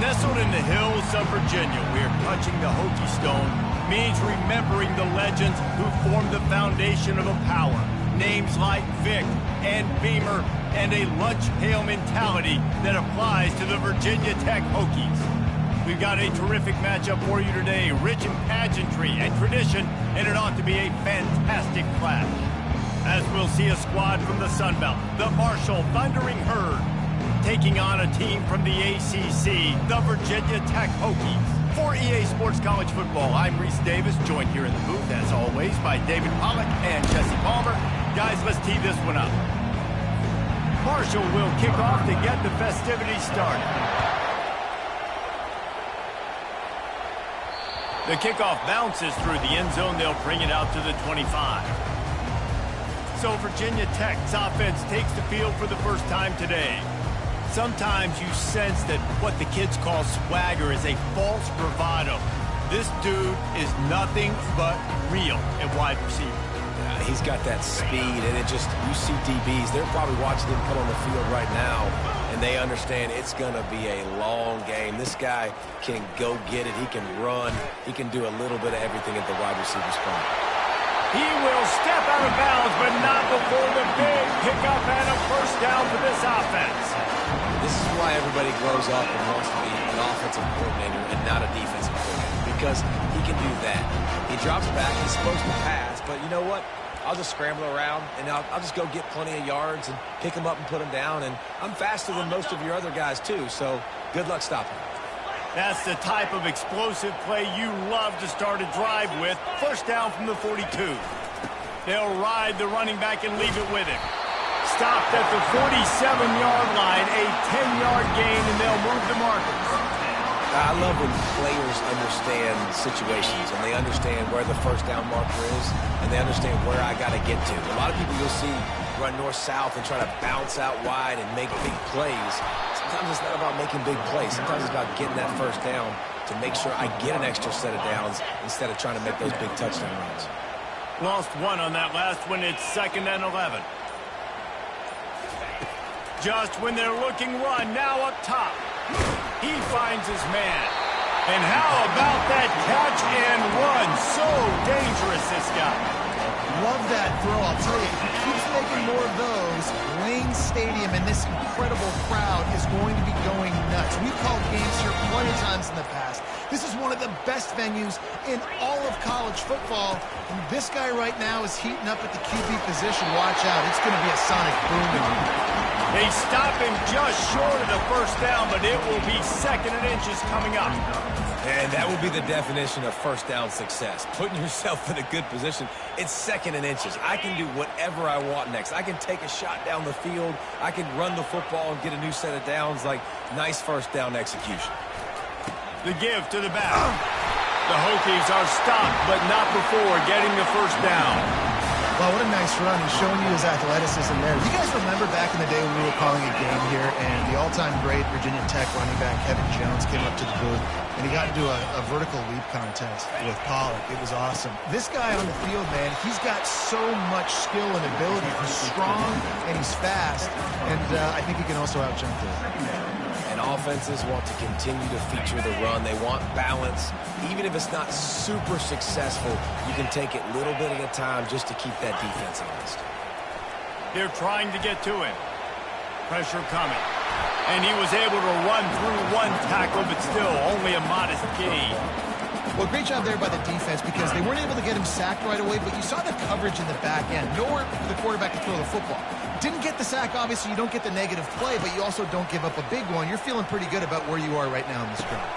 Nestled in the hills of Virginia, we're touching the Hokie Stone, means remembering the legends who formed the foundation of a power. Names like Vic and Beamer and a lunch-pail mentality that applies to the Virginia Tech Hokies. We've got a terrific matchup for you today, rich in pageantry and tradition, and it ought to be a fantastic clash. As we'll see a squad from the Sun Belt, the Marshall Thundering Herd, taking on a team from the ACC, the Virginia Tech Hokies. For EA Sports College Football, I'm Reese Davis, joined here in the booth, as always, by David Pollack and Jesse Palmer. Guys, let's tee this one up. Marshall will kick off to get the festivities started. The kickoff bounces through the end zone. They'll bring it out to the 25. So Virginia Tech's offense takes the field for the first time today. Sometimes you sense that what the kids call swagger is a false bravado. This dude is nothing but real at wide receiver. He's got that speed, and it just, you see DBs, they're probably watching him come on the field right now, and they understand it's going to be a long game. This guy can go get it. He can run. He can do a little bit of everything at the wide receiver spot. He will step out of bounds, but not before the big pickup and a first down for this offense. This is why everybody grows up and wants to be an offensive coordinator and not a defensive coordinator, because he can do that. He drops back, he's supposed to pass, but you know what? I'll just scramble around, and I'll just go get plenty of yards and pick him up and put him down, and I'm faster than most of your other guys, too, so good luck stopping. That's the type of explosive play you love to start a drive with. First down from the 42. They'll ride the running back and leave it with him. Stopped at the 47-yard line, a 10-yard gain, and they'll move the markers. I love when players understand situations, and they understand where the first down marker is, and they understand where I got to get to. A lot of people you'll see run north-south and try to bounce out wide and make big plays. Sometimes it's not about making big plays. Sometimes it's about getting that first down to make sure I get an extra set of downs instead of trying to make those big touchdown runs. Lost one on that last one. It's 2nd and 11. Just when they're looking run, now up top. He finds his man. And how about that catch and run? So dangerous, this guy. Love that throw. I'll tell you, if he keeps making more of those, Lane Stadium and this incredible crowd is going to be going nuts. We've called games here plenty of times in the past. This is one of the best venues in all of college football. And this guy right now is heating up at the QB position. Watch out. It's going to be a sonic boom. They stop him just short of the first down, but it will be 2nd and inches coming up. And that will be the definition of first down success. Putting yourself in a good position. It's 2nd and inches. I can do whatever I want next. I can take a shot down the field. I can run the football and get a new set of downs. Like, nice first down execution. The give to the back. The Hokies are stopped, but not before getting the first down. Wow, what a nice run. He's showing you his athleticism there. You guys remember back in the day when we were calling a game here and the all-time great Virginia Tech running back Kevin Jones came up to the booth and he got into a vertical leap contest with Pollack. It was awesome. This guy on the field, man, he's got so much skill and ability. He's strong and he's fast, and I think he can also out-jump there. And offenses want to continue to feature the run. They want balance. Even if it's not super successful, you can take it a little bit at a time just to keep that defense honest. They're trying to get to him. Pressure coming. And he was able to run through one tackle, but still only a modest gain. Well, great job there by the defense because they weren't able to get him sacked right away, but you saw the coverage in the back end. Nowhere for the quarterback to throw the football. Didn't get the sack, obviously you don't get the negative play, but you also don't give up a big one. You're feeling pretty good about where you are right now in this drive.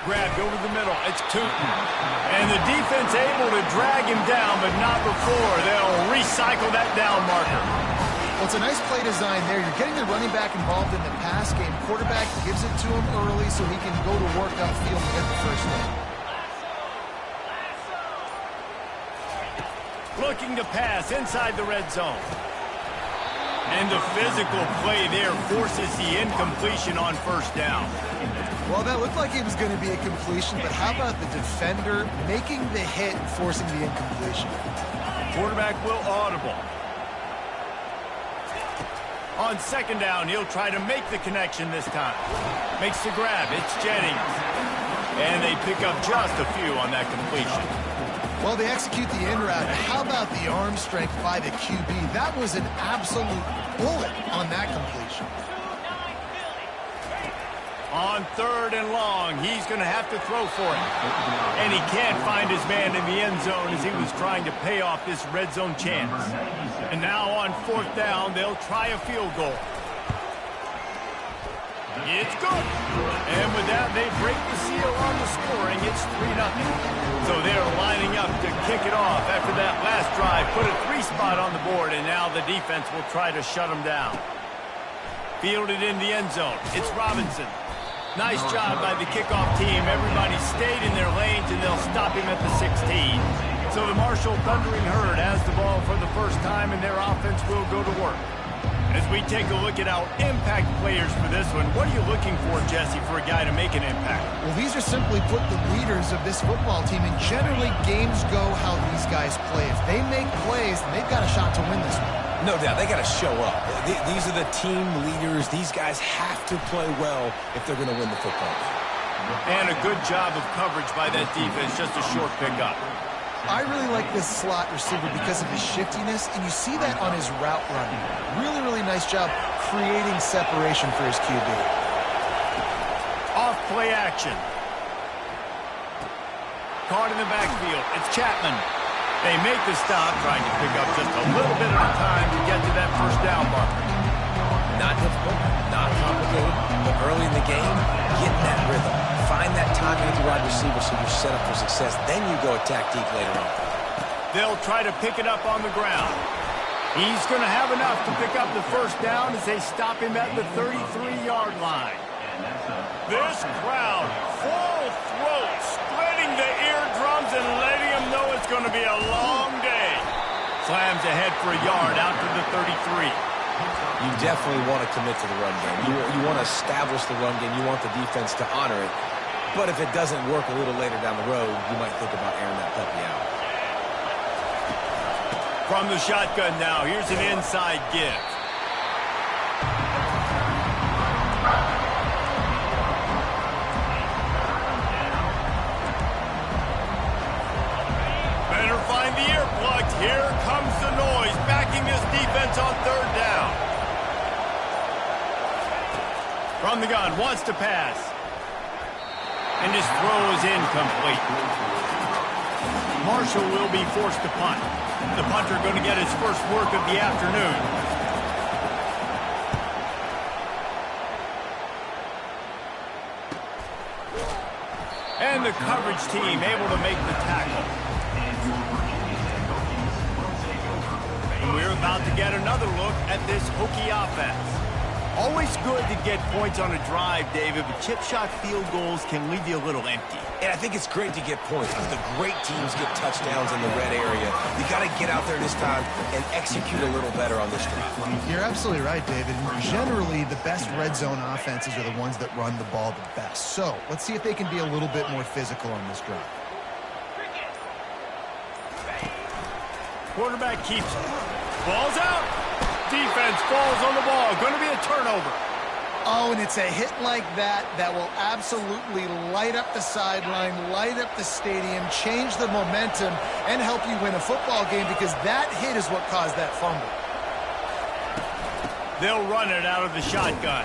Grabbed over the middle. It's Tootin. And the defense able to drag him down, but not before. They'll recycle that down marker. Well, it's a nice play design there. You're getting the running back involved in the pass game. Quarterback gives it to him early so he can go to work upfield and get the first down. Looking to pass inside the red zone. And the physical play there forces the incompletion on first down. Well, that looked like it was going to be a completion, but how about the defender making the hit and forcing the incompletion? Quarterback will audible. On 2nd down, he'll try to make the connection this time. Makes the grab. It's Jennings. And they pick up just a few on that completion. Well, they execute the in route. How about the arm strength by the QB? That was an absolute bullet on that completion. On 3rd and long, he's going to have to throw for it. And he can't find his man in the end zone as he was trying to pay off this red zone chance. And now on 4th down, they'll try a field goal. It's good. And with that, they break the seal on the scoring. It's 3-0. So they're lining up to kick it off after that last drive. Put a 3 spot on the board, and now the defense will try to shut them down. Fielded in the end zone. It's Robinson. Nice job by the kickoff team. Everybody stayed in their lanes, and they'll stop him at the 16. So the Marshall Thundering Herd has the ball for the first time, and their offense will go to work. As we take a look at our impact players for this one, what are you looking for, Jesse, for a guy to make an impact? Well, these are simply put the leaders of this football team, and generally games go how these guys play. If they make plays, then they've got a shot to win this one. No doubt, they got to show up. These are the team leaders. These guys have to play well if they're going to win the football game. And a good job of coverage by that defense, just a short pickup. I really like this slot receiver because of his shiftiness, and you see that on his route running. Really, really nice job creating separation for his QB. Off play action. Caught in the backfield. It's Chapman. They make the stop, trying to pick up just a little bit at a time to get to that first down marker. Not difficult, not complicated, but early in the game, get in that rhythm. Find that timing with the wide receiver so you're set up for success. Then you go attack deep later on. They'll try to pick it up on the ground. He's going to have enough to pick up the first down as they stop him at the 33-yard line. This crowd, full throat, splitting the eardrums and letting them know it's going to be a long day. Slams ahead for a yard out to the 33. You definitely want to commit to the run game. You want to establish the run game. You want the defense to honor it. But if it doesn't work a little later down the road, you might think about airing that puppy out. From the shotgun now, here's an inside give. Better find the earplugs. Here comes the noise, backing this defense on 3rd down. From the gun, wants to pass. And his throw is incomplete. Marshall will be forced to punt. The punter going to get his first work of the afternoon. And the coverage team able to make the tackle. And we're about to get another look at this Hokie offense. Always good to get points on a drive, David, but chip shot field goals can leave you a little empty. And I think it's great to get points because the great teams get touchdowns in the red area. You got to get out there this time and execute a little better on this drive. You're absolutely right, David. Generally, the best red zone offenses are the ones that run the ball the best. So let's see if they can be a little bit more physical on this drive. Quarterback keeps it. Ball's out. Defense falls on the ball. Going to be a turnover. Oh, and it's a hit like that that will absolutely light up the sideline, light up the stadium, change the momentum, and help you win a football game because that hit is what caused that fumble. They'll run it out of the shotgun.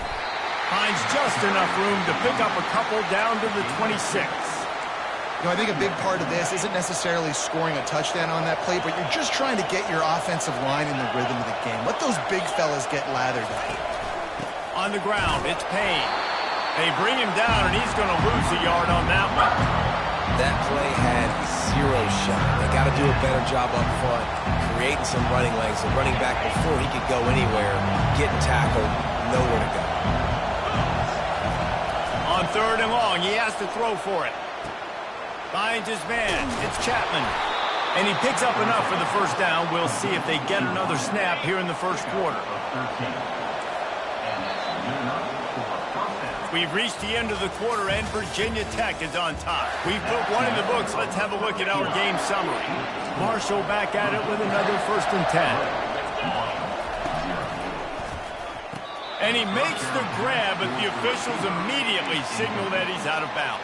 Finds just enough room to pick up a couple down to the 26. You know, I think a big part of this isn't necessarily scoring a touchdown on that play, but you're just trying to get your offensive line in the rhythm of the game. Let those big fellas get lathered up. On the ground, it's Payne. They bring him down, and he's going to lose a yard on that one. That play had 0 shot. They got to do a better job up front, creating some running lanes. The running back, before he could go anywhere, getting tackled, nowhere to go. On 3rd and long, he has to throw for it. Finds his man. It's Chapman. And he picks up enough for the first down. We'll see if they get another snap here in the first quarter. We've reached the end of the quarter, and Virginia Tech is on top. We've put one in the books. Let's have a look at our game summary. Marshall back at it with another 1st and 10. And he makes the grab, but the officials immediately signal that he's out of bounds.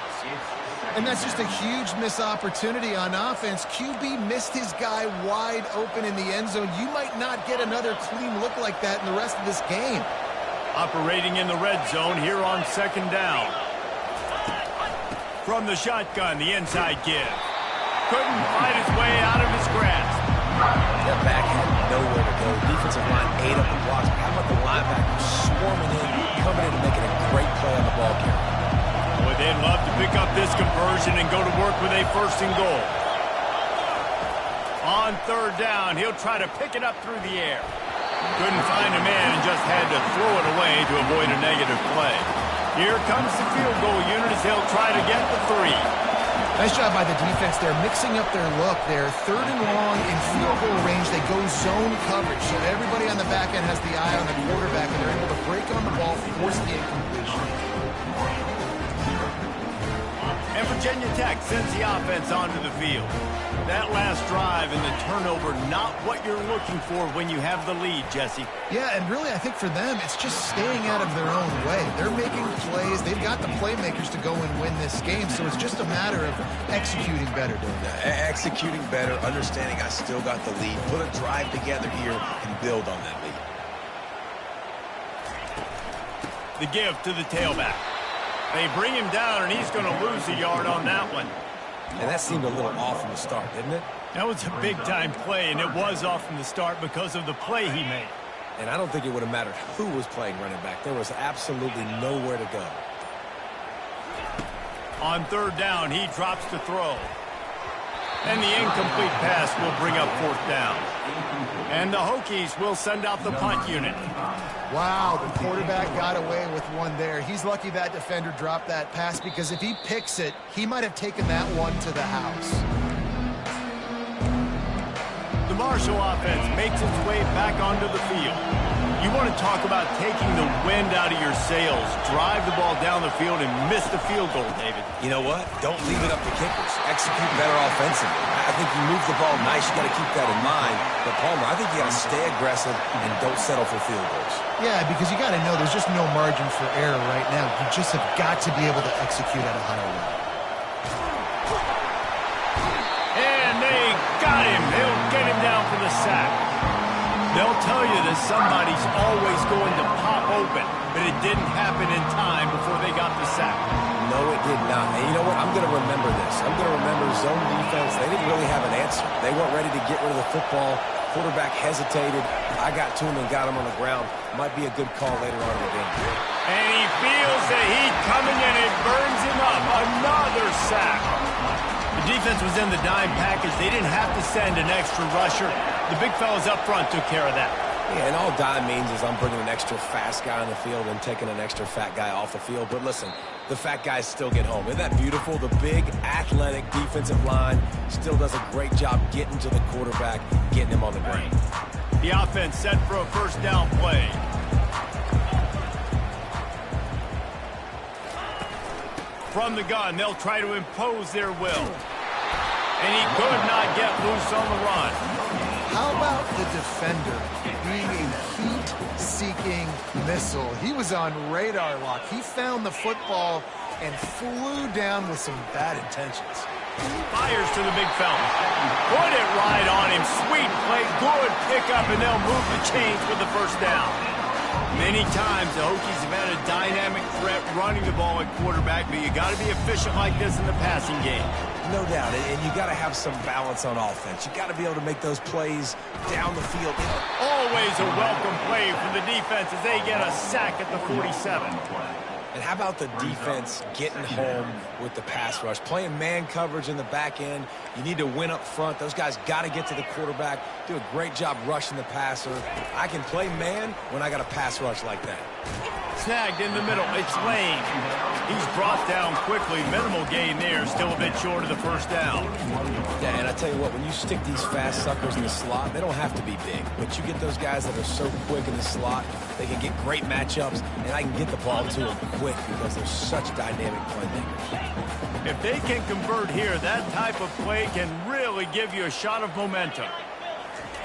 And that's just a huge missed opportunity on offense. QB missed his guy wide open in the end zone. You might not get another clean look like that in the rest of this game. Operating in the red zone here on second down. From the shotgun, the inside give. Couldn't fight his way out of his grasp. That back had nowhere to go. Defensive line ate up the blocks. How about the linebackers swarming in, coming in and making a great play on the ball carrier? Boy, they'd love to pick up this conversion and go to work with a first and goal. On third down, he'll try to pick it up through the air. Couldn't find a man and just had to throw it away to avoid a negative play. Here comes the field goal unit as they'll try to get the 3. Nice job by the defense. They're mixing up their look. They're third and long in field goal range. They go zone coverage. So everybody on the back end has the eye on the quarterback, and they're able to break on the ball, force the incompletion. And Virginia Tech sends the offense onto the field. That last drive and the turnover, not what you're looking for when you have the lead, Jesse. Yeah, and really, I think for them, it's just staying out of their own way. They're making plays. They've got the playmakers to go and win this game, so it's just a matter of executing better, Dave. Executing better, understanding I still got the lead. Put a drive together here and build on that lead. The give to the tailback. They bring him down, and he's going to lose a yard on that one. And that seemed a little off from the start, didn't it? That was a big-time play, and it was off from the start because of the play he made. And I don't think it would have mattered who was playing running back. There was absolutely nowhere to go. On third down, he drops to throw. And the incomplete pass will bring up fourth down. And the Hokies will send out the punt unit. Wow, the quarterback got away with one there. He's lucky that defender dropped that pass, because if he picks it, he might have taken that one to the house. The Marshall offense makes its way back onto the field. You want to talk about taking the wind out of your sails. Drive the ball down the field and miss the field goal, David. You know what? Don't leave it up to kickers. Execute better offensively. I think you move the ball nice. You got to keep that in mind. But, Palmer, I think you got to stay aggressive and don't settle for field goals. Yeah, because you got to know there's just no margin for error right now. You just have got to be able to execute at a higher level. And they got him. They'll get him down for the sack. They'll tell you that somebody's always going to pop open, but it didn't happen in time before they got the sack. No, it did not. And you know what? I'm going to remember this. I'm going to remember zone defense. They didn't really have an answer. They weren't ready to get rid of the football. Quarterback hesitated. I got to him and got him on the ground. Might be a good call later on in the game. And he feels the heat coming and it burns him up. Another sack. The defense was in the dime package. They didn't have to send an extra rusher. The big fellas up front took care of that. Yeah, and all dime means is I'm bringing an extra fast guy on the field and taking an extra fat guy off the field. But listen, the fat guys still get home. Isn't that beautiful? The big, athletic defensive line still does a great job getting to the quarterback, getting him on the ground. The offense set for a first down play. From the gun, they'll try to impose their will. And he could not get loose on the run. How about the defender being a heat-seeking missile? He was on radar lock. He found the football and flew down with some bad intentions. Fires to the big fella. Put it right on him. Sweet play. Good pickup, and they'll move the chains with the first down. Many times the Hokies have had a dynamic threat running the ball at quarterback, but you got to be efficient like this in the passing game. No doubt, and you got to have some balance on offense. You got to be able to make those plays down the field. Always a welcome play from the defense as they get a sack at the 47. And how about the defense getting home with the pass rush? Playing man coverage in the back end. You need to win up front. Those guys got to get to the quarterback, do a great job rushing the passer. I can play man when I got a pass rush like that. Snagged in the middle. It's Lane. He's brought down quickly. Minimal gain there. Still a bit short of the first down. Yeah, and I tell you what, when you stick these fast suckers in the slot, they don't have to be big. But you get those guys that are so quick in the slot, they can get great matchups, and I can get the ball to them quick because they're such dynamic playmakers. If they can convert here, that type of play can really give you a shot of momentum.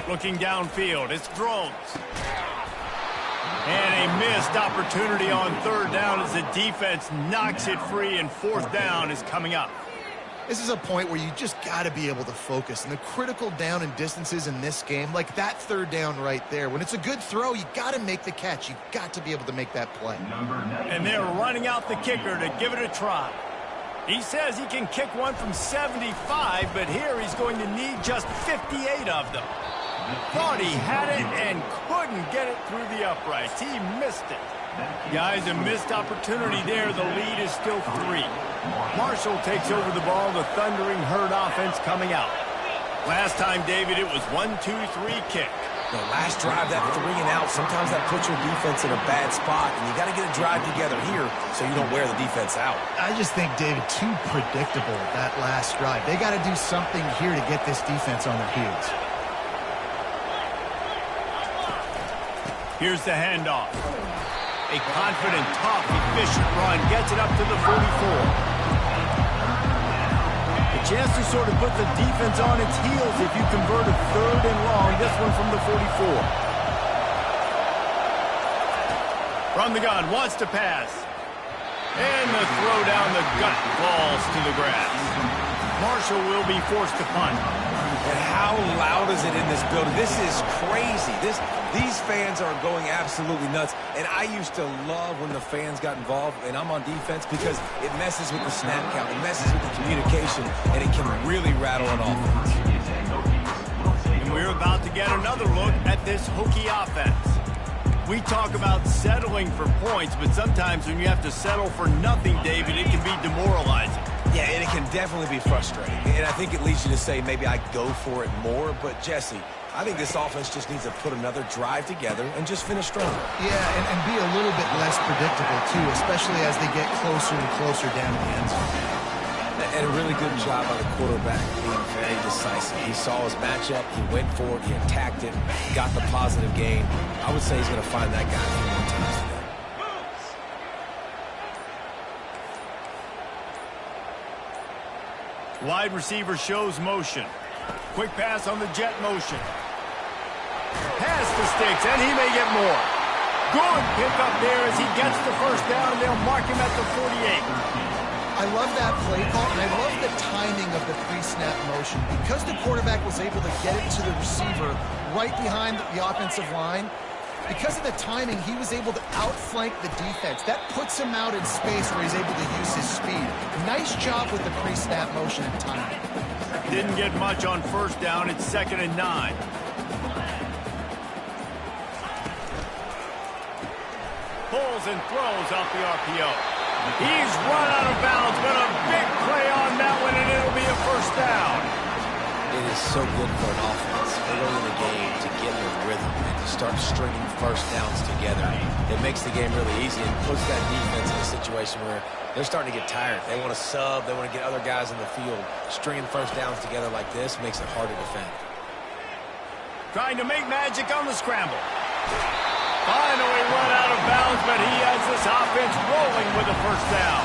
Looking downfield, it's Drones. And a missed opportunity on third down as the defense knocks it free, and fourth down is coming up. This is a point where you just got to be able to focus. And the critical down and distances in this game, like that third down right there, when it's a good throw, you got to make the catch. You've got to be able to make that play. And they're running out the kicker to give it a try. He says he can kick one from 75, but here he's going to need just 58 of them. Thought he had it and couldn't get it through the uprights. He missed it. Guys, a missed opportunity there. The lead is still 3. Marshall takes over the ball. The Thundering Herd offense coming out. Last time, David, it was 1-2-3 kick. The last drive, that 3 and out, sometimes that puts your defense in a bad spot, and you got to get a drive together here so you don't wear the defense out. I just think, David, too predictable that last drive. They got to do something here to get this defense on their heels. Here's the handoff. A confident, tough, efficient run gets it up to the 44. A chance to sort of put the defense on its heels if you convert a third and long. This one from the 44. From the gun, wants to pass. And the throw down the gut falls to the grass. Marshall will be forced to punt. And how loud is it in this building? This is crazy. These fans are going absolutely nuts. And I used to love when the fans got involved, and I'm on defense, because it messes with the snap count. It messes with the communication, and it can really rattle an offense. And we're about to get another look at this Hokie offense. We talk about settling for points, but sometimes when you have to settle for nothing, David, it can be demoralizing. Yeah, and it can definitely be frustrating. And I think it leads you to say maybe I go for it more. But, Jesse, I think this offense just needs to put another drive together and just finish strong. Yeah, and be a little bit less predictable, too, especially as they get closer and closer down to the end zone. And a really good job by the quarterback being very decisive. He saw his matchup, he went for it, he attacked it, got the positive gain. I would say he's going to find that guy a few more times today. Wide receiver shows motion. Quick pass on the jet motion. Pass to Sticks, and he may get more. Good pick up there as he gets the first down, and they'll mark him at the 48. I love that play call, and I love the timing of the pre-snap motion. Because the quarterback was able to get it to the receiver right behind the offensive line, because of the timing, he was able to outflank the defense. That puts him out in space where he's able to use his speed. Nice job with the pre-snap motion and timing. Didn't get much on first down. It's 2nd and 9. Pulls and throws off the RPO. He's run out of bounds, but a big play on that one, and it'll be a first down. It is so good for an offense early in the game to get in a rhythm and to start stringing first downs together. It makes the game really easy and puts that defense in a situation where they're starting to get tired. They want to sub. They want to get other guys in the field. Stringing first downs together like this makes it hard to defend. Trying to make magic on the scramble. Finally run out of bounds, but he has this offense rolling with a first down.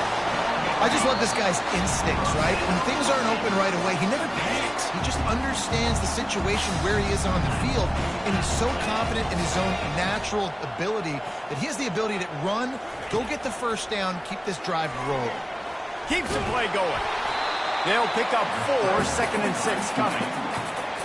I just love this guy's instincts, right? When things aren't open right away, he never panics. He just understands the situation where he is on the field, and he's so confident in his own natural ability that he has the ability to run, go get the first down, keep this drive rolling. Keeps the play going. They'll pick up 4, 2nd and 6 coming.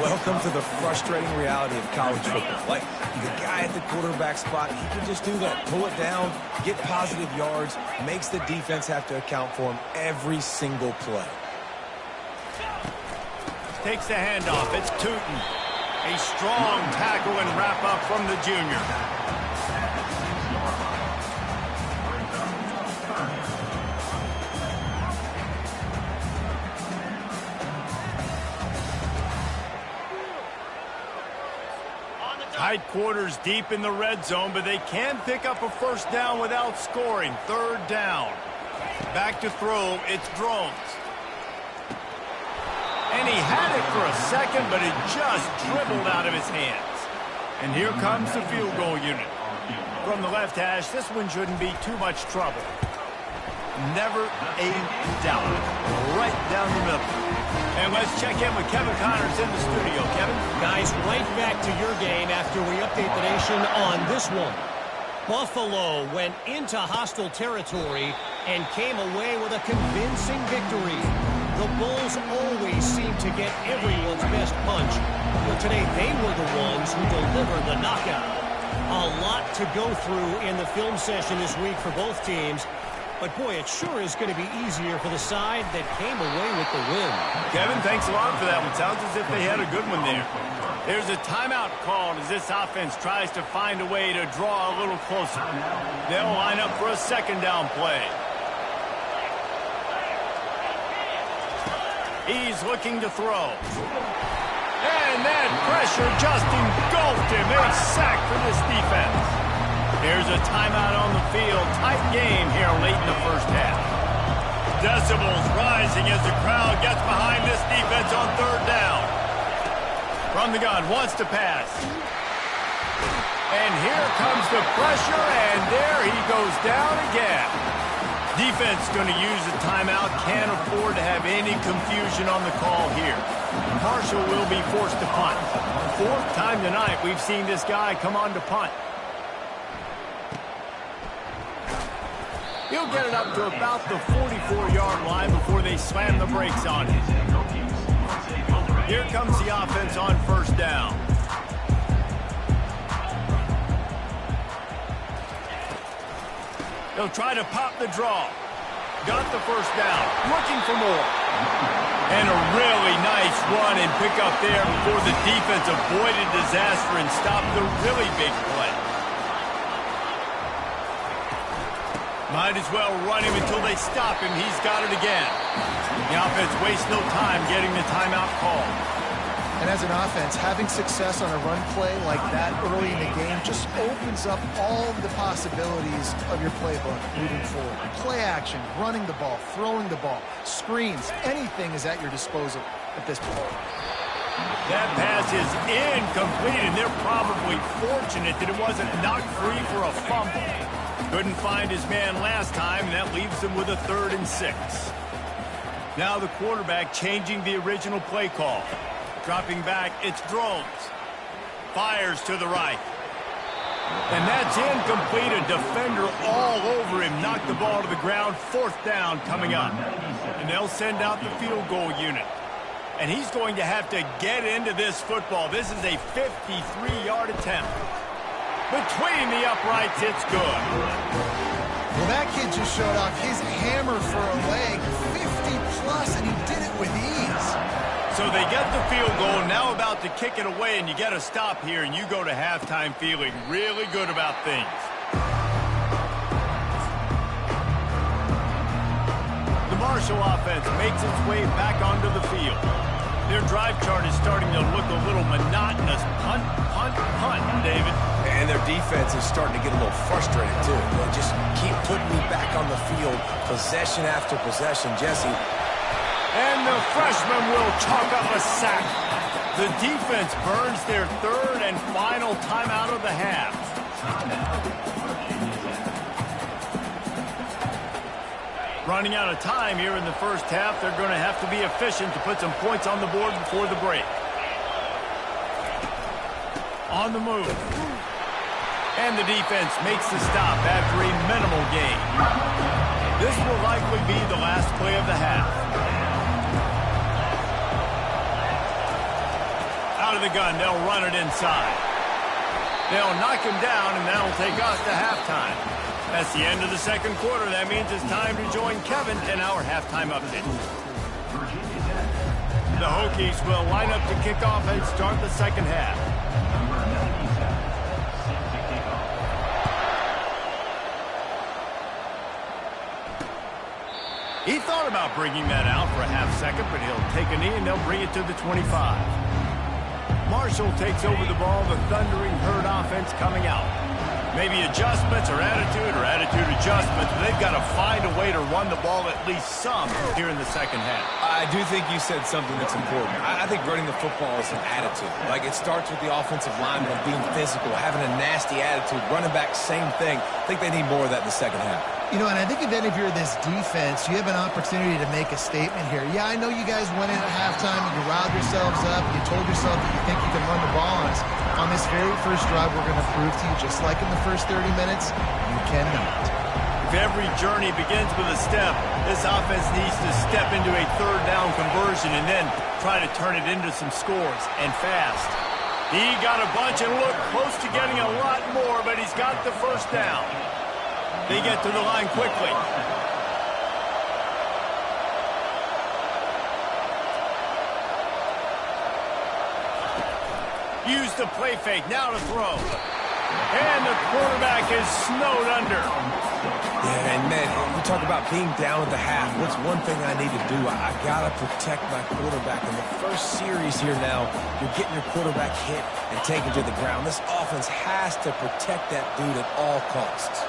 Welcome to the frustrating reality of college football. Like, the guy at the quarterback spot, he can just do that. Pull it down, get positive yards, makes the defense have to account for him every single play. Takes the handoff. It's Tootin. A strong tackle and wrap up from the junior. Tight quarters deep in the red zone, but they can pick up a first down without scoring. 3rd down. Back to throw. It's Drones. And he had it for a second, but it just dribbled out of his hands. And here comes the field goal unit. From the left hash, this one shouldn't be too much trouble. Never a doubt. Right down the middle. And let's check in with Kevin Connors in the studio. Kevin? Guys, right back to your game after we update the nation on this one. Buffalo went into hostile territory and came away with a convincing victory. The Bulls always seem to get everyone's best punch, but today they were the ones who delivered the knockout. A lot to go through in the film session this week for both teams, but boy, it sure is going to be easier for the side that came away with the win. Kevin, thanks a lot for that one. Sounds as if they had a good one there. There's a timeout called as this offense tries to find a way to draw a little closer. They'll line up for a second down play. He's looking to throw. And that pressure just engulfed him. A sack for this defense. There's a timeout on the field. Tight game here late in the first half. Decibels rising as the crowd gets behind this defense on third down. From the gun, wants to pass. And here comes the pressure, and there he goes down again. Defense going to use a timeout. Can't afford to have any confusion on the call here. Marshall will be forced to punt. Fourth time tonight we've seen this guy come on to punt. He'll get it up to about the 44-yard line before they slam the brakes on it. Here comes the offense on first down. They'll try to pop the draw. Got the first down. Looking for more. And a really nice run and pick up there before the defense avoided disaster and stopped the really big play. Might as well run him until they stop him. He's got it again. The offense wastes no time getting the timeout call. And as an offense, having success on a run play like that early in the game just opens up all the possibilities of your playbook moving forward. Play action, running the ball, throwing the ball, screens, anything is at your disposal at this point. That pass is incomplete, and they're probably fortunate that it wasn't knocked free for a fumble. Couldn't find his man last time, and that leaves them with a 3rd and 6. Now the quarterback changing the original play call. Dropping back, it's Drones. Fires to the right. And that's incomplete. A defender all over him. Knocked the ball to the ground. 4th down coming up. And they'll send out the field goal unit. And he's going to have to get into this football. This is a 53-yard attempt. Between the uprights, it's good. Well, that kid just showed off his hammer for a leg. 50-plus, and he did it with ease. So they get the field goal, now about to kick it away, and you got to stop here, and you go to halftime feeling really good about things. The Marshall offense makes its way back onto the field. Their drive chart is starting to look a little monotonous. Punt, punt, punt, David. And their defense is starting to get a little frustrated, too. They just keep putting me back on the field, possession after possession. Jesse. And the freshman will chalk up a sack. The defense burns their 3rd and final timeout of the half. Running out of time here in the first half. They're going to have to be efficient to put some points on the board before the break. On the move. And the defense makes the stop after a minimal gain. This will likely be the last play of the half. Out of the gun, they'll run it inside. They'll knock him down, and that'll take us to halftime. That's the end of the second quarter. That means it's time to join Kevin in our halftime update. The Hokies will line up to kick off and start the second half. He thought about bringing that out for a half second, but he'll take a knee and they'll bring it to the 25. Marshall takes over the ball, the thundering herd offense coming out. Maybe adjustments or attitude adjustments. They've got to find a way to run the ball at least some here in the second half. I do think you said something that's important. I think running the football is an attitude. Like, it starts with the offensive lineman being physical, having a nasty attitude. Running back, same thing. I think they need more of that in the second half. You know, and I think even if you're this defense, you have an opportunity to make a statement here. Yeah, I know you guys went in at halftime and you riled yourselves up. You told yourself that you think you can run the ball on us. On this very first drive, we're going to prove to you, just like in the first 30 minutes, you cannot. If every journey begins with a step, this offense needs to step into a third down conversion and then try to turn it into some scores, and fast. He got a bunch and looked close to getting a lot more, but he's got the first down. They get to the line quickly. Use the play fake, now to throw. And the quarterback is snowed under. Yeah, and man, you talk about being down at the half. What's one thing I need to do? I got to protect my quarterback. In the first series here now, you're getting your quarterback hit and taken to the ground. This offense has to protect that dude at all costs.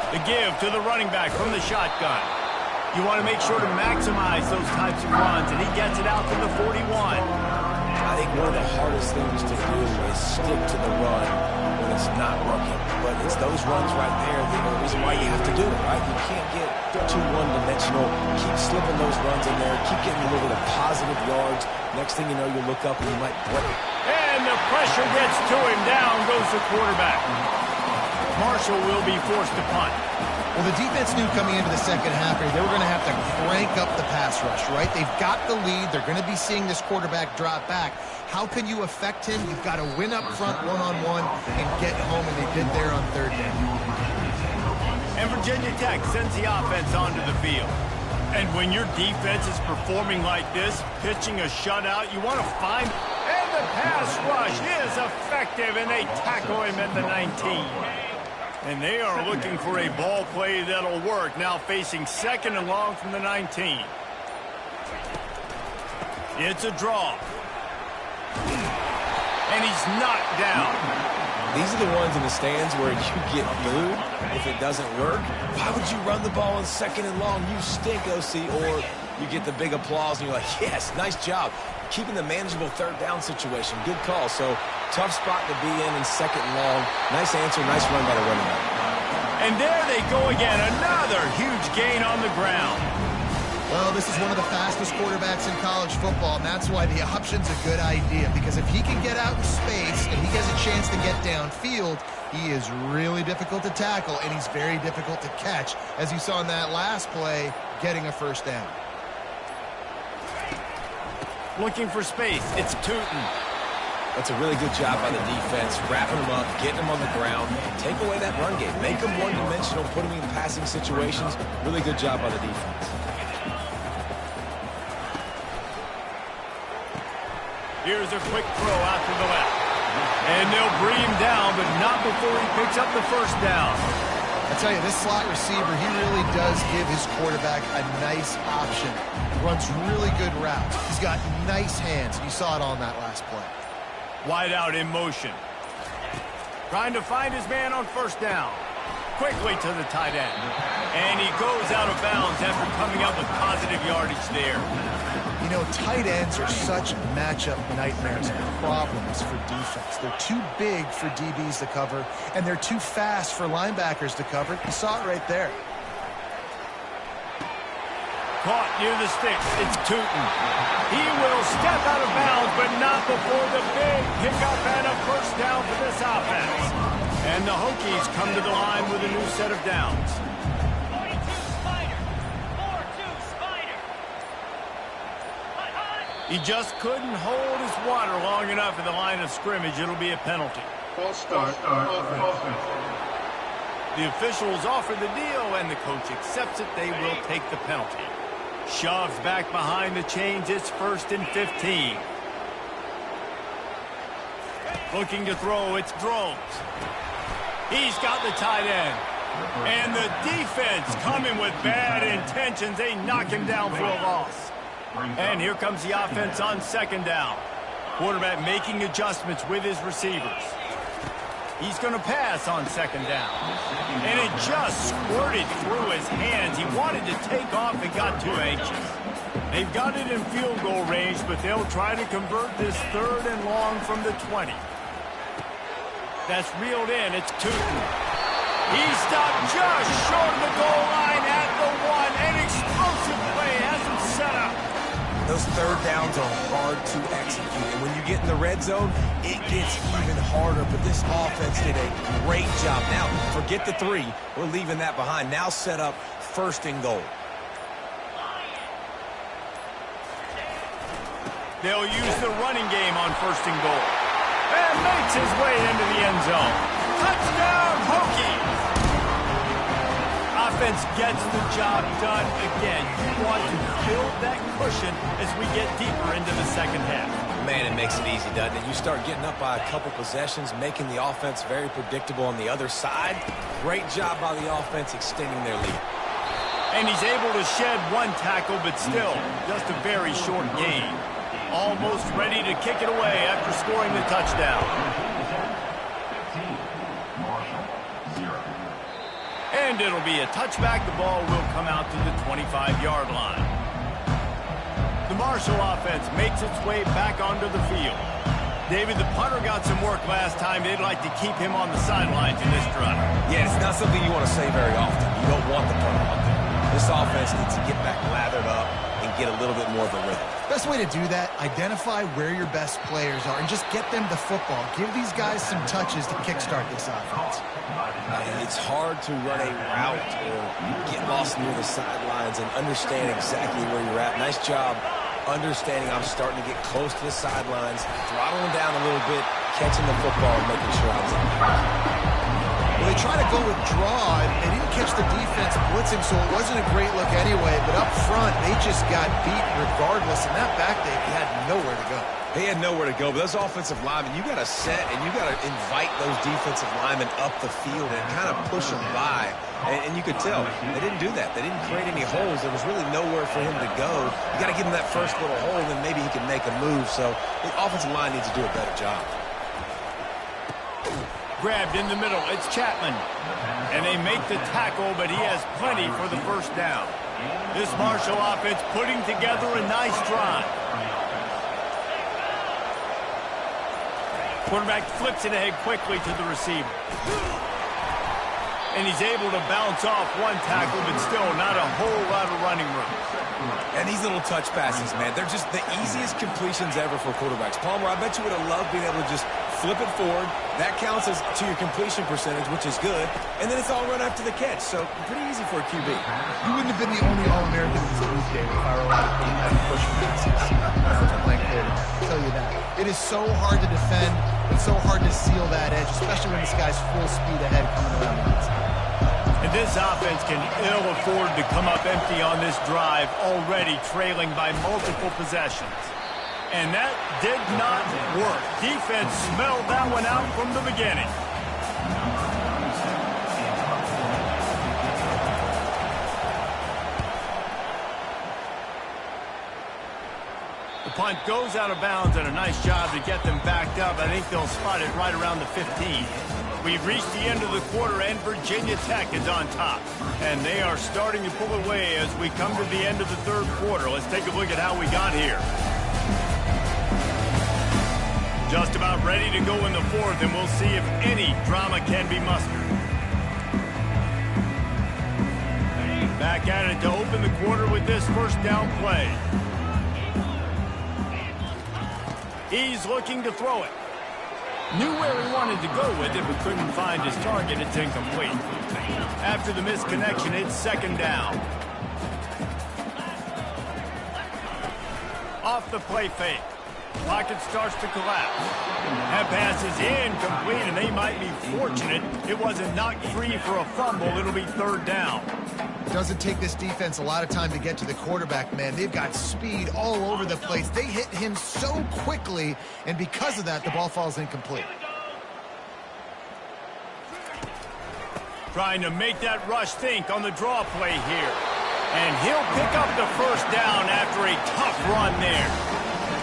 The give to the running back from the shotgun. You want to make sure to maximize those types of runs, and he gets it out to the 41. I think one of the hardest things to do is stick to the run when it's not working. But it's those runs right there that are the reason why you have to do it, right? You can't get too one-dimensional. Keep slipping those runs in there. Keep getting a little bit of positive yards. Next thing you know, you look up and you might break. And the pressure gets to him. Down goes the quarterback. Marshall will be forced to punt. Well, the defense knew coming into the second half here, they were going to have to crank up the pass rush, right? They've got the lead. They're going to be seeing this quarterback drop back. How can you affect him? You've got to win up front one-on-one and get home, and they did there on third down. And Virginia Tech sends the offense onto the field. And when your defense is performing like this, pitching a shutout, you want to find... And the pass rush is effective, and they tackle him at the 19. And they are looking for a ball play that'll work. Now facing second and long from the 19. It's a draw. And he's knocked down. These are the ones in the stands where you get booed if it doesn't work. Why would you run the ball on second and long? You stink, OC. Or you get the big applause and you're like, yes, nice job. Keeping the manageable third down situation. Good call. So tough spot to be in second and long. Nice answer, nice run by the running back. And there they go again. Another huge gain on the ground. Well, this is one of the fastest quarterbacks in college football, and that's why the option's a good idea, because if he can get out in space and he has a chance to get downfield, he is really difficult to tackle, and he's very difficult to catch, as you saw in that last play, getting a first down. Looking for space. It's Tootin. That's a really good job by the defense, wrapping them up, getting them on the ground, take away that run game, make them one-dimensional, put them in passing situations. Really good job by the defense. Here's a quick throw out to the left. And they'll bring him down, but not before he picks up the first down. I tell you, this slot receiver, he really does give his quarterback a nice option. Runs really good routes. He's got nice hands. You saw it on that last play. Wide out in motion. Trying to find his man on first down. Quickly to the tight end. And he goes out of bounds after coming up with positive yardage there. You know, tight ends are such matchup nightmares and problems for defense. They're too big for DBs to cover, and they're too fast for linebackers to cover. You saw it right there. Caught near the sticks. It's Tootin. He will step out of bounds, but not before the big pickup and a first down for this offense. And the Hokies come to the line with a new set of downs. He just couldn't hold his water long enough at the line of scrimmage. It'll be a penalty. False start. Offense. The officials offer the deal, and the coach accepts it. They will take the penalty. Shoves back behind the chains. It's 1st and 15. Looking to throw. It's Drones. He's got the tight end. And the defense coming with bad intentions. They knock him down for a loss. And here comes the offense on second down. Quarterback making adjustments with his receivers. He's going to pass on second down. And it just squirted through his hands. He wanted to take off and got too anxious. They've got it in field goal range, but they'll try to convert this 3rd and long from the 20. That's reeled in. It's Tootin. He stopped just short of the goal line at the 1. An explosive play has him set up. Those third downs are hard to execute. And when you get in the red zone, it gets even harder. But this offense did a great job. Now, forget the 3. We're leaving that behind. Now set up first and goal. They'll use the running game on first and goal. And makes his way into the end zone. Touchdown, Hokies! Offense gets the job done again. You want to build that cushion as we get deeper into the second half. Man, it makes it easy, doesn't it? You start getting up by a couple possessions, making the offense very predictable on the other side. Great job by the offense extending their lead. And he's able to shed 1 tackle, but still just a very short gain. Almost ready to kick it away after scoring the touchdown. And it'll be a touchback. The ball will come out to the 25-yard line. The Marshall offense makes its way back onto the field. David, the punter got some work last time. They'd like to keep him on the sidelines in this drive. Yeah, it's not something you want to say very often. You don't want the punter on there. This offense needs to get back lathered up and get a little bit more of a rhythm. Best way to do that, identify where your best players are and just get them the football. Give these guys some touches to kickstart this offense. It's hard to run a route or get lost near the sidelines and understand exactly where you're at. Nice job understanding I'm starting to get close to the sidelines, throttling down a little bit, catching the football and making sure I was in there. Well, they tried to go with draw, and they didn't catch the defense blitzing, so it wasn't a great look anyway. But up front, they just got beat regardless, and that back day, he had nowhere to go. He had nowhere to go, but those offensive linemen, you got to set and you got to invite those defensive linemen up the field and kind of push them by. And you could tell they didn't do that. They didn't create any holes. There was really nowhere for him to go. You got to give him that first little hole, and then maybe he can make a move. So the offensive line needs to do a better job. Grabbed in the middle, it's Chapman. And they make the tackle, but he has plenty for the first down. This Marshall offense putting together a nice drive. Quarterback flips it ahead quickly to the receiver. And he's able to bounce off 1 tackle, but still not a whole lot of running room. And these little touch passes, man, they're just the easiest completions ever for quarterbacks. Palmer, I bet you would have loved being able to just flip it forward. That counts as to your completion percentage, which is good. And then it's all run after the catch. So pretty easy for a QB. You wouldn't have been the only All-American this week, David, if I were allowed to have push passes. I'll tell you that. It is so hard to defend. It's so hard to seal that edge, especially when this guy's full speed ahead coming around the outside. And this offense can ill afford to come up empty on this drive, already trailing by multiple possessions. And that did not work. Defense smelled that one out from the beginning. The punt goes out of bounds, and a nice job to get them backed up. I think they'll spot it right around the 15. We've reached the end of the quarter, and Virginia Tech is on top. And they are starting to pull away as we come to the end of the third quarter. Let's take a look at how we got here. Just about ready to go in the fourth, and we'll see if any drama can be mustered. Back at it to open the quarter with this first down play. He's looking to throw it. Knew where he wanted to go with it, but couldn't find his target. It's incomplete. After the misconnection, it's second down. Off the play fake. Pocket starts to collapse. That pass is incomplete, and they might be fortunate it wasn't knocked free for a fumble. It'll be third down. It doesn't take this defense a lot of time to get to the quarterback, man. They've got speed all over the place. They hit him so quickly, and because of that, the ball falls incomplete. Trying to make that rush think on the draw play here. And he'll pick up the first down after a tough run there.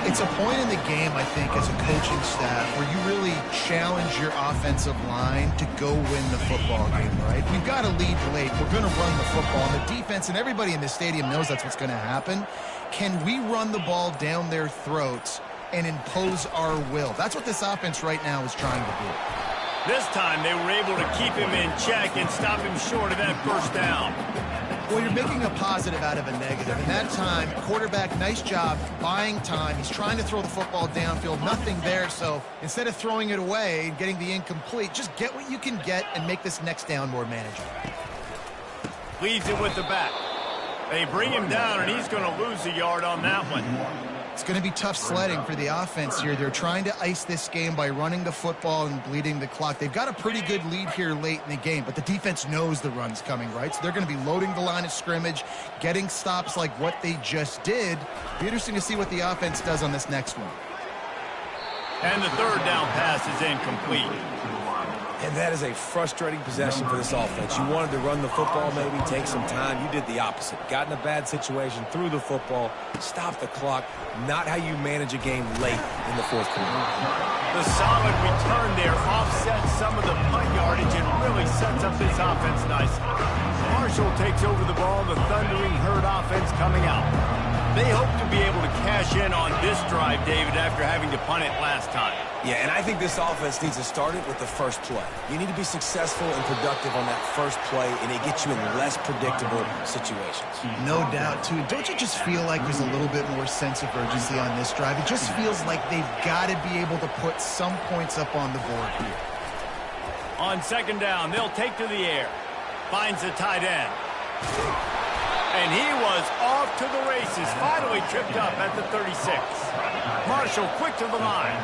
It's a point in the game, I think, as a coaching staff where you really challenge your offensive line to go win the football game, right? We've got to lead late. We're going to run the football. And the defense and everybody in the stadium knows that's what's going to happen. Can we run the ball down their throats and impose our will? That's what this offense right now is trying to do. This time they were able to keep him in check and stop him short of that first down. Well, you're making a positive out of a negative. And that time, quarterback, nice job buying time. He's trying to throw the football downfield. Nothing there. So instead of throwing it away and getting the incomplete, just get what you can get and make this next down more manageable. Leaves it with the back. They bring him down, and he's going to lose a yard on that one. It's going to be tough sledding for the offense here. They're trying to ice this game by running the football and bleeding the clock. They've got a pretty good lead here late in the game, but the defense knows the run's coming, right? So they're going to be loading the line of scrimmage, getting stops like what they just did. Be interesting to see what the offense does on this next one. And the third down pass is incomplete. And that is a frustrating possession for this offense. You wanted to run the football, maybe take some time. You did the opposite. Got in a bad situation, threw the football, stopped the clock. Not how you manage a game late in the fourth quarter. The solid return there offsets some of the punt yardage and really sets up this offense nicely. Marshall takes over the ball, the thundering herd offense coming out. They hope to be able to cash in on this drive, David, after having to punt it last time. Yeah, and I think this offense needs to start it with the first play. You need to be successful and productive on that first play, and it gets you in less predictable situations. No doubt, too. Don't you just feel like there's a little bit more sense of urgency on this drive? It just feels like they've got to be able to put some points up on the board here. On second down, they'll take to the air. Finds the tight end. And he was off to the races, finally tripped up at the 36. Marshall quick to the line.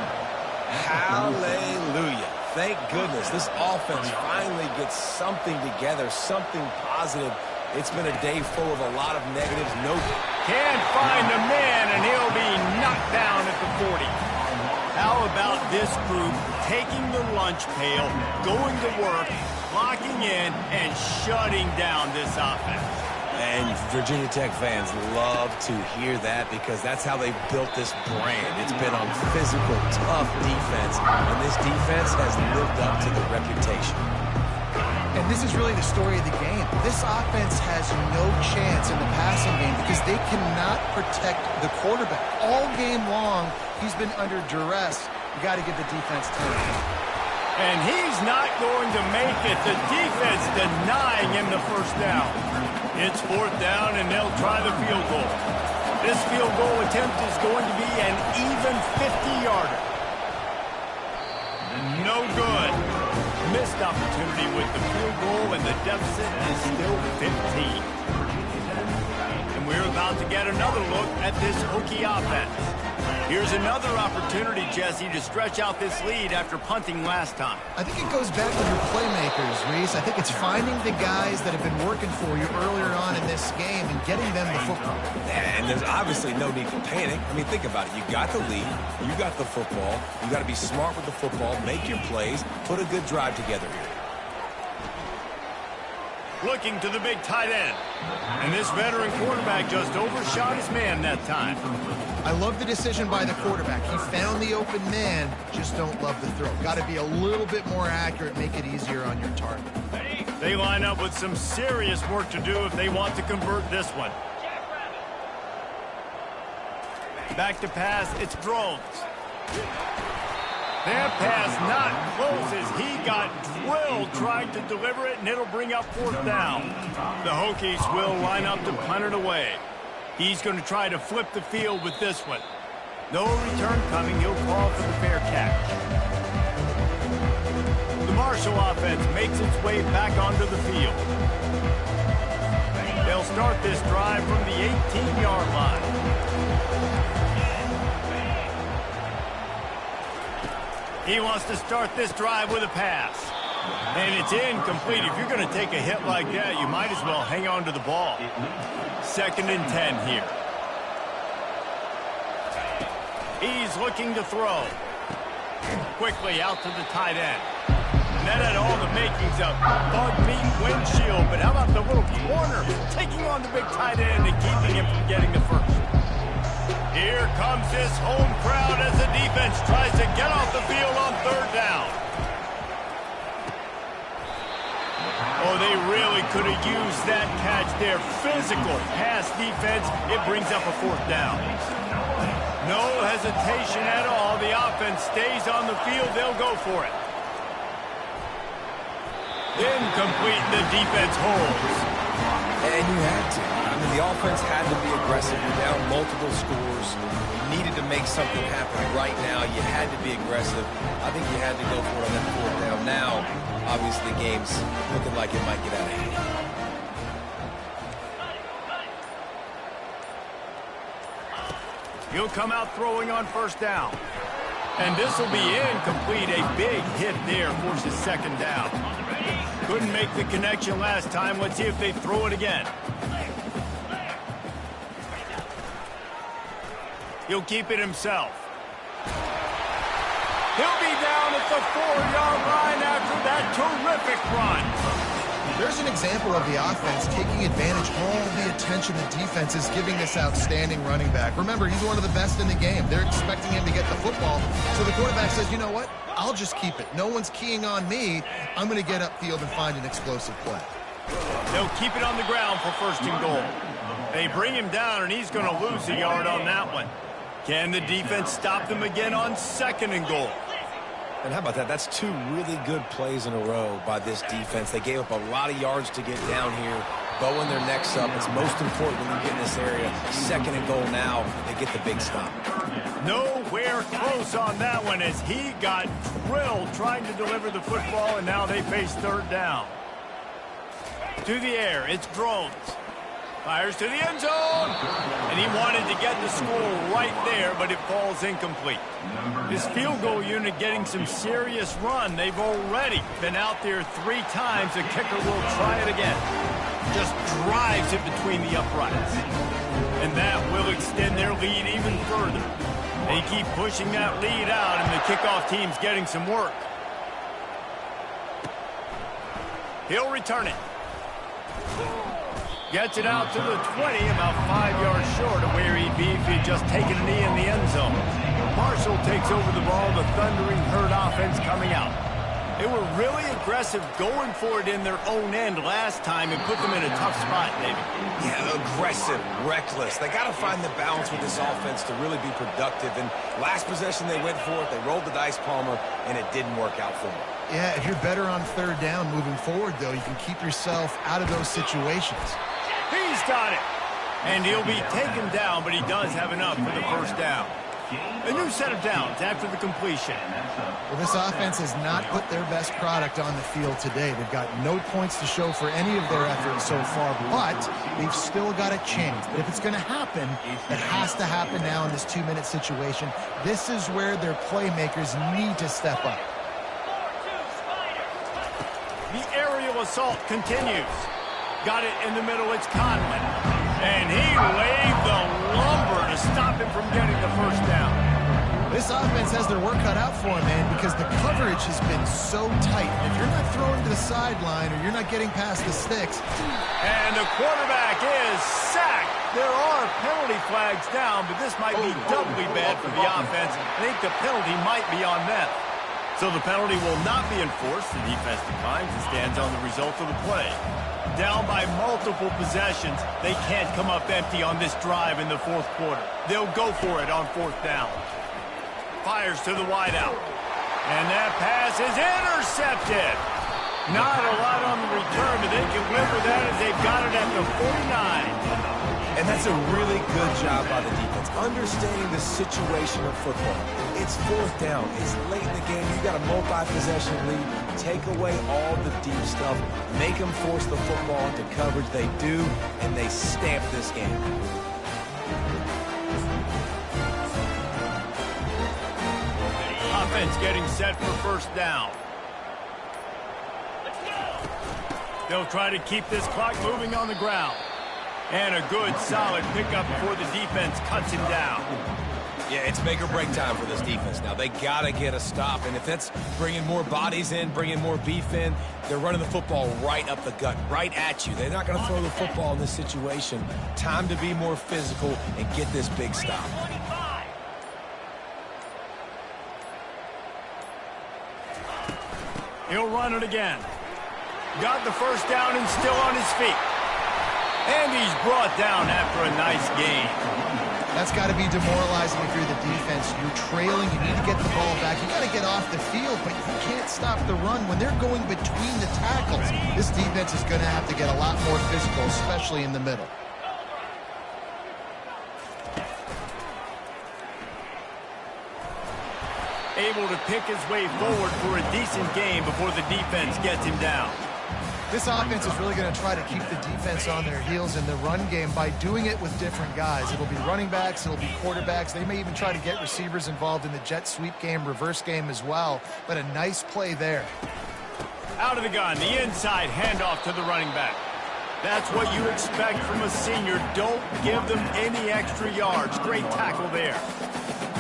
Hallelujah. Thank goodness this offense finally gets something together, something positive. It's been a day full of a lot of negatives. Can't find a man, and he'll be knocked down at the 40. How about this group taking the lunch pail, going to work, locking in, and shutting down this offense? And Virginia Tech fans love to hear that because that's how they built this brand. It's been on physical, tough defense, and this defense has lived up to the reputation. And this is really the story of the game. This offense has no chance in the passing game because they cannot protect the quarterback. All game long, he's been under duress. You got to give the defense time. And he's not going to make it. The defense denying him the first down. It's fourth down, and they'll try the field goal. This field goal attempt is going to be an even 50-yarder. No good. Missed opportunity with the field goal, and the deficit is still 15. And we're about to get another look at this Hokie offense. Here's another opportunity, Jesse, to stretch out this lead after punting last time. I think it goes back to your playmakers, Reese. I think it's finding the guys that have been working for you earlier on in this game and getting them the football. And there's obviously no need to panic. I mean, think about it. You got the lead. You got the football. You got to be smart with the football, make your plays, put a good drive together here. Looking to the big tight end. And this veteran quarterback just overshot his man that time. I love the decision by the quarterback. He found the open man, just don't love the throw. Got to be a little bit more accurate, make it easier on your target. They line up with some serious work to do if they want to convert this one. Back to pass, it's Drones. That pass not close as he got drilled trying to deliver it, and it'll bring up fourth down. The Hokies will line up to punt it away. He's going to try to flip the field with this one. No return coming. He'll call for the fair catch. The Marshall offense makes its way back onto the field. They'll start this drive from the 18-yard line. He wants to start this drive with a pass. And it's incomplete. If you're going to take a hit like that, you might as well hang on to the ball. 2nd and 10 here. He's looking to throw. Quickly out to the tight end. And that had all the makings of bug meat windshield. But how about the little corner taking on the big tight end and keeping him from getting the first? Here comes this home crowd as the defense tries to get off the field on 3rd down. Oh, they really could have used that catch there. Physical pass defense. It brings up a 4th down. No hesitation at all. The offense stays on the field. They'll go for it. Incomplete, the defense holds. And you had to. I mean, the offense had to be aggressive. You're down multiple scores. You needed to make something happen right now. You had to be aggressive. I think you had to go for it on that fourth down. Now, obviously, the game's looking like it might get out of hand. He'll come out throwing on first down. And this will be incomplete. A big hit there forces second down. Couldn't make the connection last time. Let's see if they throw it again. He'll keep it himself. He'll be down at the 4-yard line after that terrific run. There's an example of the offense taking advantage of all the attention the defense is giving this outstanding running back. Remember, he's one of the best in the game. They're expecting him to get the football. So the quarterback says, you know what? I'll just keep it. No one's keying on me. I'm going to get upfield and find an explosive play. They'll keep it on the ground for first and goal. They bring him down, and he's going to lose a yard on that one. Can the defense stop them again on second and goal? And how about that? That's two really good plays in a row by this defense. They gave up a lot of yards to get down here, bowing their necks up. It's most important when you get in this area. Second and goal now, they get the big stop. Nowhere close on that one as he got drilled trying to deliver the football, and now they face third down. To the air, it's Drones. Fires to the end zone, and he wanted to get the score right there, but it falls incomplete. This field goal unit getting some serious run. They've already been out there 3 times. The kicker will try it again. Just drives it between the uprights. And that will extend their lead even further. They keep pushing that lead out, and the kickoff team's getting some work. He'll return it. Gets it out to the 20, about 5 yards short of where he'd be if he'd just taken a knee in the end zone. Marshall takes over the ball, the thundering herd offense coming out. They were really aggressive going for it in their own end last time and put them in a tough spot, David. Yeah, aggressive, reckless. They got to find the balance with this offense to really be productive. And last possession they went for it. They rolled the dice, Palmer, and it didn't work out for them. Yeah, if you're better on third down moving forward, though, you can keep yourself out of those situations. He's got it. And he'll be taken down, but he does have enough for the first down. A new set of downs after the completion. Well, this offense has not put their best product on the field today. They've got no points to show for any of their efforts so far, but they've still got a chance. But if it's going to happen, it has to happen now in this 2-minute situation. This is where their playmakers need to step up. The aerial assault continues. Got it in the middle, it's Conlon. And he laid the lumber to stop him from getting the first down. This offense has their work cut out for them, man, because the coverage has been so tight. If you're not throwing to the sideline or you're not getting past the sticks. And the quarterback is sacked. There are penalty flags down, but this might be doubly bad for the offense. I think the penalty might be on them. So the penalty will not be enforced. The defense declines and stands on the result of the play. Down by multiple possessions, they can't come up empty on this drive in the fourth quarter. They'll go for it on fourth down. Fires to the wideout. And that pass is intercepted. Not a lot on the return, but they can live with that as they've got it at the 49. And that's a really good job by the defense, understanding the situation of football. It's fourth down. It's late in the game. You've got a multi-possession lead. Take away all the deep stuff. Make them force the football into coverage. They do, and they stamp this game. Offense getting set for first down. They'll try to keep this clock moving on the ground. And a good, solid pickup before the defense cuts him down. Yeah, it's make or break time for this defense now. They got to get a stop. And if that's bringing more bodies in, bringing more beef in, they're running the football right up the gut, right at you. They're not going to throw the football in this situation. Time to be more physical and get this big stop. He'll run it again. Got the first down and still on his feet. And he's brought down after a nice game. That's got to be demoralizing if you're the defense. You're trailing, you need to get the ball back. You got to get off the field, but you can't stop the run when they're going between the tackles. This defense is going to have to get a lot more physical, especially in the middle. Able to pick his way forward for a decent game before the defense gets him down. This offense is really going to try to keep the defense on their heels in the run game by doing it with different guys. It'll be running backs, it'll be quarterbacks. They may even try to get receivers involved in the jet sweep game, reverse game as well. But a nice play there. Out of the gun, the inside handoff to the running back. That's what you expect from a senior. Don't give them any extra yards. Great tackle there.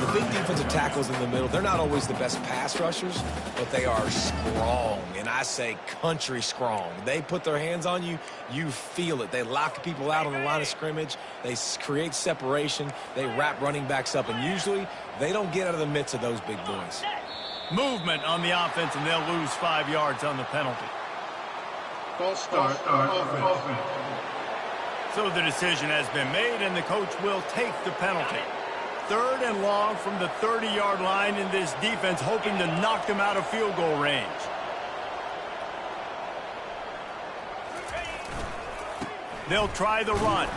The big defensive tackles in the middle, they're not always the best pass rushers, but they are strong, and I say country strong. They put their hands on you, you feel it. They lock people out on the line of scrimmage. They create separation. They wrap running backs up, and usually they don't get out of the midst of those big boys. Movement on the offense, and they'll lose 5 yards on the penalty. False start offense. So the decision has been made, and the coach will take the penalty. 3rd and long from the 30-yard line, in this defense hoping to knock them out of field goal range. They'll try the run.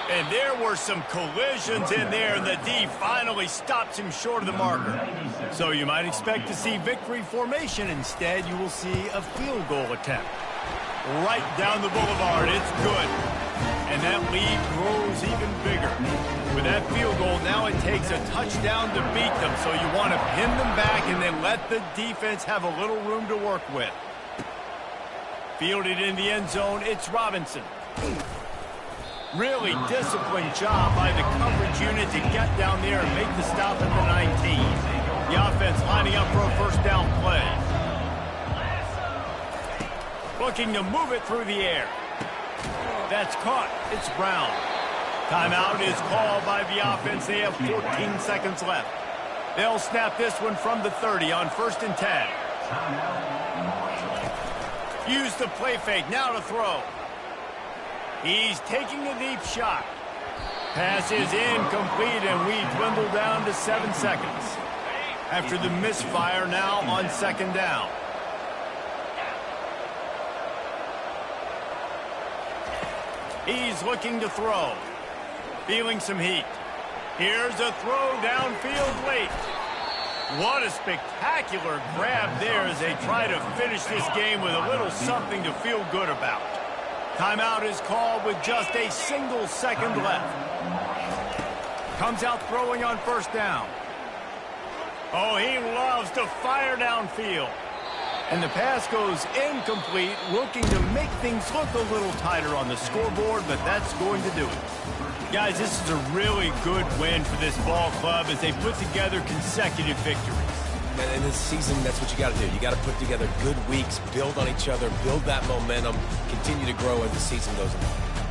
And there were some collisions in there, and the D finally stops him short of the marker. So you might expect to see victory formation. Instead, you will see a field goal attempt. Right down the boulevard, it's good. And that lead grows even bigger. With that field goal, now it takes a touchdown to beat them, so you want to pin them back and then let the defense have a little room to work with. Fielded in the end zone, it's Robinson. Really disciplined job by the coverage unit to get down there and make the stop at the 19. The offense lining up for a first down play. Looking to move it through the air. That's caught. It's Brown. Timeout is called by the offense. They have 14 seconds left. They'll snap this one from the 30 on 1st and 10. Use the play fake. Now to throw. He's taking a deep shot. Pass is incomplete, and we dwindle down to 7 seconds. After the misfire, now on 2nd down. He's looking to throw. Feeling some heat. Here's a throw downfield late. What a spectacular grab there as they try to finish this game with a little something to feel good about. Timeout is called with just a single second left. Comes out throwing on 1st down. Oh, he loves to fire downfield. And the pass goes incomplete, looking to make things look a little tighter on the scoreboard, but that's going to do it. Guys, this is a really good win for this ball club as they put together consecutive victories. And in this season, that's what you got to do. You got to put together good weeks, build on each other, build that momentum, continue to grow as the season goes on.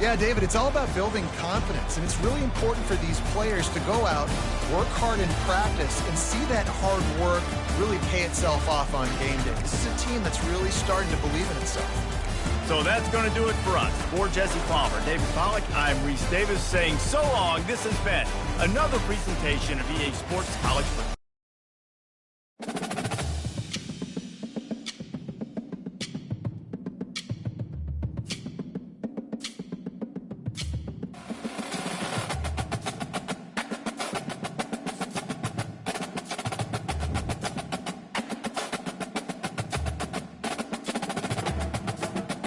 Yeah, David, it's all about building confidence, and it's really important for these players to go out, work hard in practice, and see that hard work really pay itself off on game day. This is a team that's really starting to believe in itself. So that's going to do it for us. For Jesse Palmer, David Pollack, I'm Reese Davis saying so long. This has been another presentation of EA Sports College Football.